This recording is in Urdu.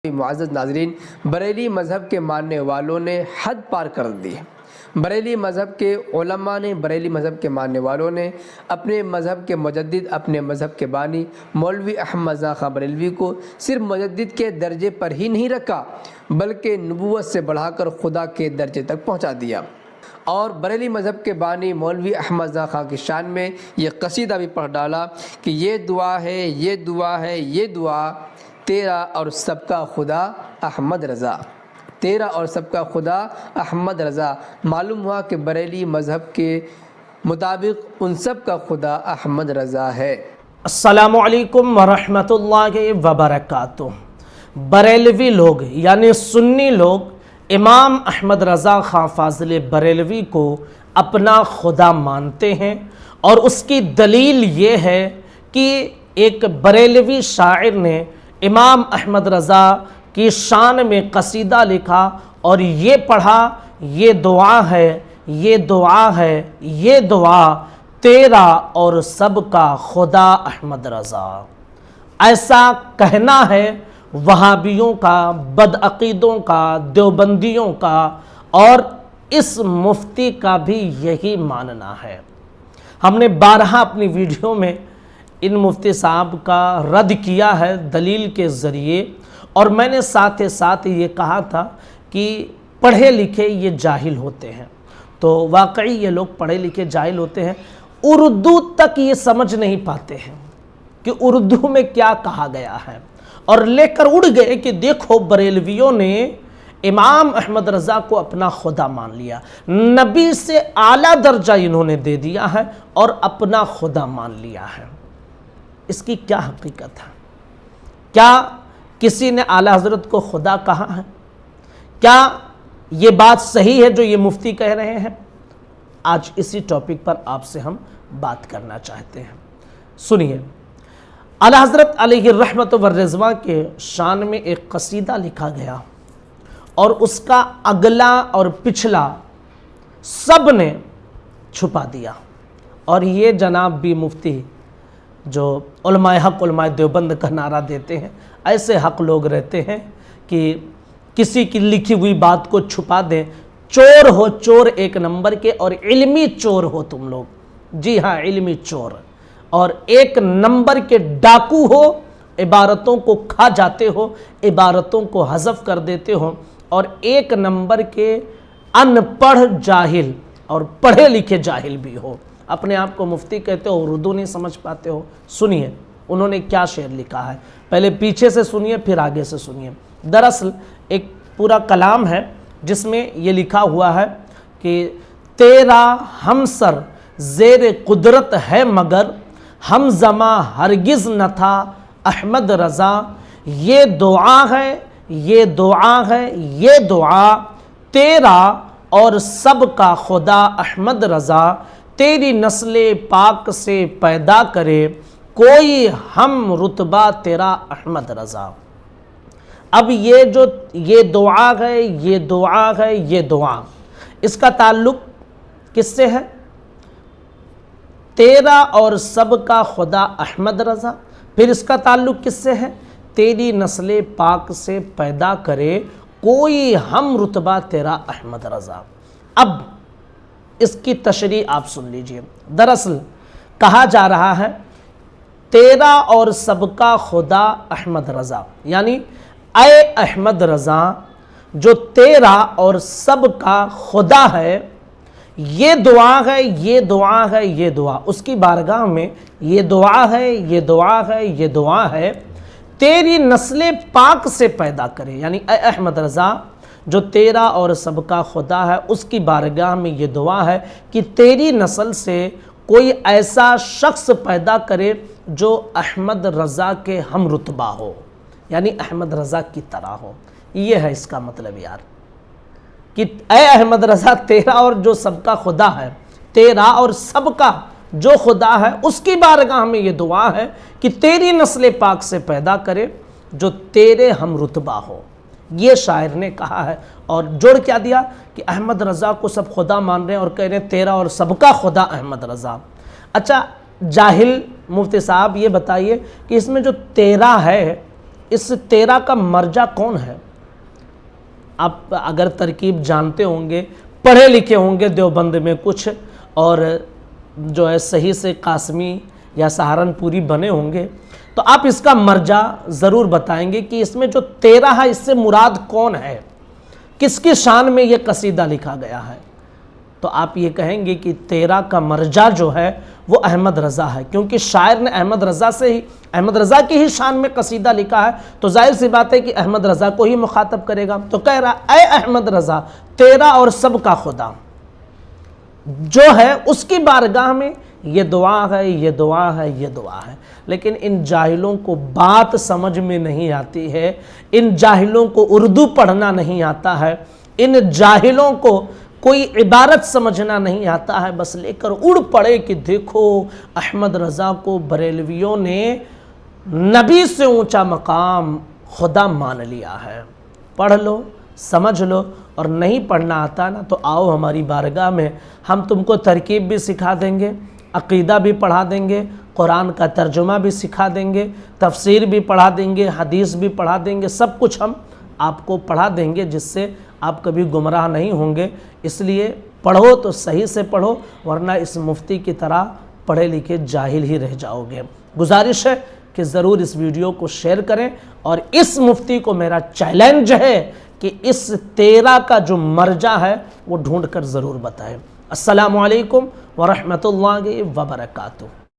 معزز ناظرین، بریلی مذہب کے ماننے والوں نے حد پار کر دی ہے۔ بریلی مذہب کے علماء نے، بریلی مذہب کے ماننے والوں نے اپنے مذہب کے مجدد، اپنے مذہب کے بانی مولوی احمد رضا خان بریلوی کو صرف مجدد کے درجے پر ہی نہیں رکھا بلکہ نبوت سے بڑھا کر خدا کے درجے تک پہنچا دیا۔ اور بریلی مذہب کے بانی مولوی احمد رضا خان کی شان میں یہ قصیدہ بھی پڑھ ڈالا کہ یہ دعا ہے، یہ دعا ہے، یہ دعا تیرا اور سب کا خدا احمد رضا، تیرا اور سب کا خدا احمد رضا۔ معلوم ہوا کہ بریلی مذہب کے مطابق ان سب کا خدا احمد رضا ہے۔ السلام علیکم ورحمۃ اللہ وبرکاتہ۔ بریلوی لوگ یعنی سنی لوگ امام احمد رضا خان فاضل بریلوی کو اپنا خدا مانتے ہیں، اور اس کی دلیل یہ ہے کہ ایک بریلوی شاعر نے امام احمد رضا کی شان میں قصیدہ لکھا اور یہ پڑھا، یہ دعا ہے، یہ دعا ہے، یہ دعا تیرا اور سب کا خدا احمد رضا۔ ایسا کہنا ہے وہابیوں کا، بدعقیدوں کا، دیوبندیوں کا، اور اس مفتی کا بھی یہی ماننا ہے۔ ہم نے بارہا اپنی ویڈیو میں ان مفتی صاحب کا رد کیا ہے دلیل کے ذریعے، اور میں نے ساتھ ساتھ یہ کہا تھا کہ پڑھے لکھے یہ جاہل ہوتے ہیں۔ تو واقعی یہ لوگ پڑھے لکھے جاہل ہوتے ہیں، اردو تک یہ سمجھ نہیں پاتے ہیں کہ اردو میں کیا کہا گیا ہے، اور لے کر اڑ گئے کہ دیکھو بریلویوں نے امام احمد رضا کو اپنا خدا مان لیا، نبی سے اعلیٰ درجہ انہوں نے دے دیا ہے اور اپنا خدا مان لیا ہے۔ اس کی کیا حقیقت ہے؟ کیا کسی نے اعلیٰ حضرت کو خدا کہا ہے؟ کیا یہ بات صحیح ہے جو یہ مفتی کہہ رہے ہیں؟ آج اسی ٹاپک پر آپ سے ہم بات کرنا چاہتے ہیں۔ سنیے، اعلیٰ حضرت علیہ الرحمت والرضوان کے شان میں ایک قصیدہ لکھا گیا، اور اس کا اگلا اور پچھلا سب نے چھپا دیا، اور یہ جناب بھی مفتی جو علماء حق، علماء دیوبند کا نعرہ دیتے ہیں، ایسے حق لوگ رہتے ہیں کہ کسی کی لکھی ہوئی بات کو چھپا دیں۔ چور ہو، چور ایک نمبر کے، اور علمی چور ہو تم لوگ، جی ہاں علمی چور، اور ایک نمبر کے ڈاکو ہو، عبارتوں کو کھا جاتے ہو، عبارتوں کو حذف کر دیتے ہو، اور ایک نمبر کے ان پڑھ جاہل اور پڑھے لکھے جاہل بھی ہو، اپنے آپ کو مفتی کہتے ہو، اردو نہیں سمجھ پاتے ہو۔ سنیے انہوں نے کیا شعر لکھا ہے، پہلے پیچھے سے سنیے پھر آگے سے سنیے۔ دراصل ایک پورا کلام ہے جس میں یہ لکھا ہوا ہے کہ تیرا ہمسر زیر قدرت ہے مگر ہم زماں ہرگز نہ تھا احمد رضا، یہ دعا ہے، یہ دعا ہے، یہ دعا تیرا اور سب کا خدا احمد رضا، تیری نسل پاک سے پیدا کرے کوئی ہم رتبہ تیرا احمد رضا۔ اب یہ دعا ہے، یہ دعا ہے، یہ دعا، اس کا تعلق کس سے ہے؟ تیرا اور سب کا خدا احمد رضا۔ پھر اس کا تعلق کس سے ہے؟ تیری نسل پاک سے پیدا کرے کوئی ہم رتبہ تیرا احمد رضا۔ اب اس کی تشریح آپ سن لیجئے۔ دراصل کہا جا رہا ہے تیرا اور سب کا خدا احمد رضا، یعنی اے احمد رضا جو تیرا اور سب کا خدا ہے، یہ دعا ہے، یہ دعا ہے، یہ دعا، اس کی بارگاہ میں یہ دعا ہے، یہ دعا ہے، یہ دعا ہے، تیری نسل پاک سے پیدا کرے، یعنی اے احمد رضا جو تیرا اور سب کا خدا ہے، اس کی بارگاہ میں یہ دعا ہے کہ تیری نسل سے کوئی ایسا شخص پیدا کرے جو احمد رضا کے ہم رتبہ ہو، یعنی احمد رضا کی طرح ہو۔ یہ ہے اس کا مطلب یار، کہ اے احمد رضا تیرا اور جو سب کا خدا ہے، تیرا اور سب کا جو خدا ہے، اس کی بارگاہ میں یہ دعا ہے کہ تیری نسل پاک سے پیدا کرے جو تیرے ہم رتبہ ہو۔ یہ شاعر نے کہا ہے، اور جوڑ کیا دیا کہ احمد رضا کو سب خدا مان رہے ہیں اور کہہ رہے ہیں تیرا اور سب کا خدا احمد رضا۔ اچھا جاہل مفتی صاحب یہ بتائیے کہ اس میں جو تیرا ہے اس 13 کا مرجع کون ہے؟ آپ اگر ترکیب جانتے ہوں گے، پڑھے لکھے ہوں گے دیوبند میں کچھ، اور جو ہے صحیح سے قاسمی یا سہارنپوری بنے ہوں گے، تو آپ اس کا مرجع ضرور بتائیں گے کہ اس میں جو 13 ہے اس سے مراد کون ہے، کس کی شان میں یہ قصیدہ لکھا گیا ہے؟ تو آپ یہ کہیں گے کہ 13 کا مرجع جو ہے وہ احمد رضا ہے، کیونکہ شاعر نے احمد رضا کی ہی شان میں قصیدہ لکھا ہے، تو ظاہر سی بات ہے کہ احمد رضا کو ہی مخاطب کرے گا۔ تو کہہ رہا اے احمد رضا تیرا اور سب کا خدا جو ہے اس کی بارگاہ میں یہ دعا ہے، یہ دعا ہے، یہ دعا ہے۔ لیکن ان جاہلوں کو بات سمجھ میں نہیں آتی ہے، ان جاہلوں کو اردو پڑھنا نہیں آتا ہے، ان جاہلوں کو کوئی عبارت سمجھنا نہیں آتا ہے، بس لے کر اڑ پڑے کہ دیکھو احمد رضا کو بریلویوں نے نبی سے اونچا مقام خدا مان لیا ہے۔ پڑھ لو، سمجھ لو، اور نہیں پڑھنا آتا نا تو آؤ ہماری بارگاہ میں، ہم تم کو ترکیب بھی سکھا دیں گے، عقیدہ بھی پڑھا دیں گے، قرآن کا ترجمہ بھی سکھا دیں گے، تفسیر بھی پڑھا دیں گے، حدیث بھی پڑھا دیں گے، سب کچھ ہم آپ کو پڑھا دیں گے، جس سے آپ کبھی گمراہ نہیں ہوں گے۔ اس لیے پڑھو تو صحیح سے پڑھو، ورنہ اس مفتی کی طرح پڑھے لکھے جاہل ہی رہ جاؤ گے۔ گزارش ہے کہ ضرور اس ویڈیو کو شیئر کریں، اور اس مفتی کو میرا چیلنج ہے کہ اس 13 کا جو مرجع ہے وہ ڈھونڈ کر ضرور بتائیں۔ السلام علیکم ورحمۃ اللہ وبرکاتہ۔